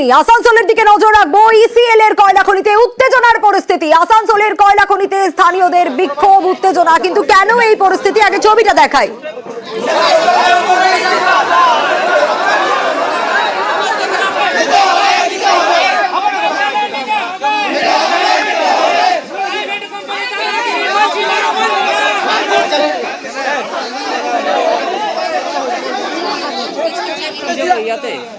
খনি। আসানসোলের দিকে নজর রাখবো। ইসিএল এর কয়লা খনিতে উত্তেজনার পরিস্থিতি। আসানসোলের কয়লা খনিতে স্থানীয়দের বিক্ষোভ, উত্তেজনা। কিন্তু কেন এই পরিস্থিতি, আগে ছবিটা দেখাই।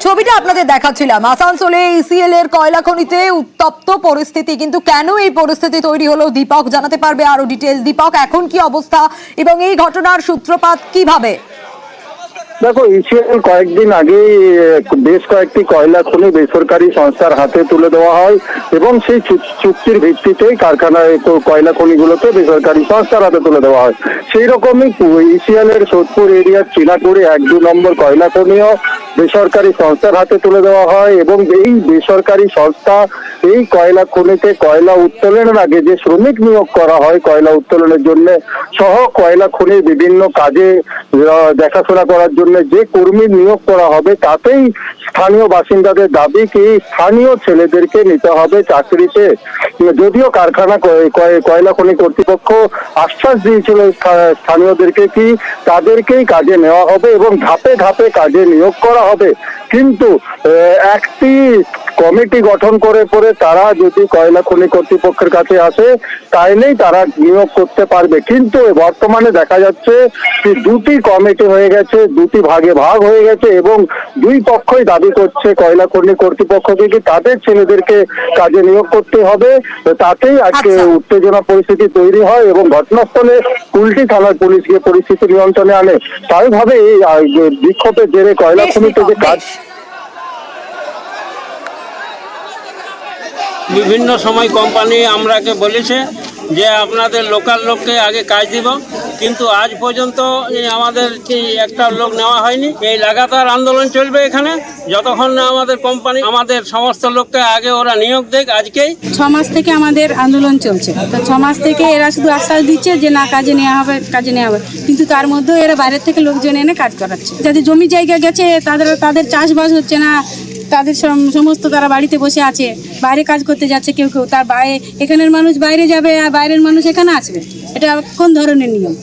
ছবিটা আপনাদের দেখাচ্ছিলাম। আসানসোলে ইসিএল এর কয়লা খনিতে উত্তপ্ত পরিস্থিতি। কিন্তু কেন এই পরিস্থিতি তৈরি হলো, দীপক জানাতে পারবে আরো ডিটেল। দীপক, এখন কি অবস্থা এবং এই ঘটনার সূত্রপাত কিভাবে? দেখো, ইসিএল কয়েকদিন আগে বেশ কয়েকটি কয়লা খনি বেসরকারি সংস্থার হাতে তুলে দেওয়া হয় এবং সেই চুক্তির ভিত্তিতেই কারখানায় কয়লা খনিগুলোকে বেসরকারি সংস্থার হাতে তুলে দেওয়া হয়। সেই রকমই ইসিএল এর সোদপুর এরিয়ার চিনাকুড়ি 1-2 নম্বর কয়লা খনিও বেসরকারি সংস্থার হাতে তুলে দেওয়া হয় এবং এই বেসরকারি সংস্থা এই কয়লা খনিতে কয়লা উত্তোলনের আগে যে শ্রমিক নিয়োগ করা হয় কয়লা উত্তোলনের জন্য সহ কয়লা খনির বিভিন্ন কাজে দেখাশোনা করার জন্য যে কর্মী নিয়োগ করা হবে, তাতেই স্থানীয় বাসিন্দাদের দাবি কি স্থানীয় ছেলেদেরকে নিতে হবে চাকরিতে। যদিও কারখানা কয়লা খনি কর্তৃপক্ষ আশ্বাস দিয়েছিল স্থানীয়দেরকে কি তাদেরকেই কাজে নেওয়া হবে এবং ধাপে ধাপে কাজে নিয়োগ করা হবে, কিন্তু একটি কমিটি গঠন করে পরে তারা যদি কয়লা খনি কর্তৃপক্ষের কাছে আসে তাইলেই তারা নিয়োগ করতে পারবে। কিন্তু বর্তমানে দেখা যাচ্ছে যে দুটি কমিটি হয়ে গেছে, দুটি ভাগে ভাগ হয়ে গেছে এবং দুই পক্ষই দাবি করছে কয়লা খনি কর্তৃপক্ষকে কি তাদের ছেলেদেরকে কাজে নিয়োগ করতে হবে। তাতেই আজকে উত্তেজনা পরিস্থিতি তৈরি হয় এবং ঘটনাস্থলে কুলটি থানার পুলিশ গিয়ে পরিস্থিতি নিয়ন্ত্রণে আনে। স্বাভাবিকভাবে এই বিক্ষোভের জেরে কয়লা খনিতে যে কাজ বিভিন্ন সময় কোম্পানি আমরাকে বলেছে যে আপনাদের লোকাল লোককে আগে কাজ দিব, কিন্তু আজ পর্যন্ত আমাদের একটা লোক নেওয়া হয়নি। এই লাগাতার আন্দোলন চলবে এখানে যতক্ষণ না আমাদের কোম্পানি আমাদের সমস্ত লোককে আগে ওরা নিয়োগ দেয়। আজকেই 6 মাস থেকে আমাদের আন্দোলন চলছে। তো 6 মাস থেকে এরা শুধু আশ্বাস দিচ্ছে যে না কাজে নেওয়া হবে, কাজে নেওয়া হবে, কিন্তু তার মধ্যেও এরা বাইরের থেকে লোকজন এনে কাজ করাচ্ছে। যাদের জমি জায়গা গেছে তাদের চাষবাস হচ্ছে না, তাদের সমস্ত তারা বাড়িতে বসে আছে, বাইরে কাজ করতে যাচ্ছে কেউ কেউ। তার বাইরে এখানের মানুষ বাইরে যাবে আর বাইরের মানুষ এখানে আসবে, এটা কোন ধরনের নিয়ম?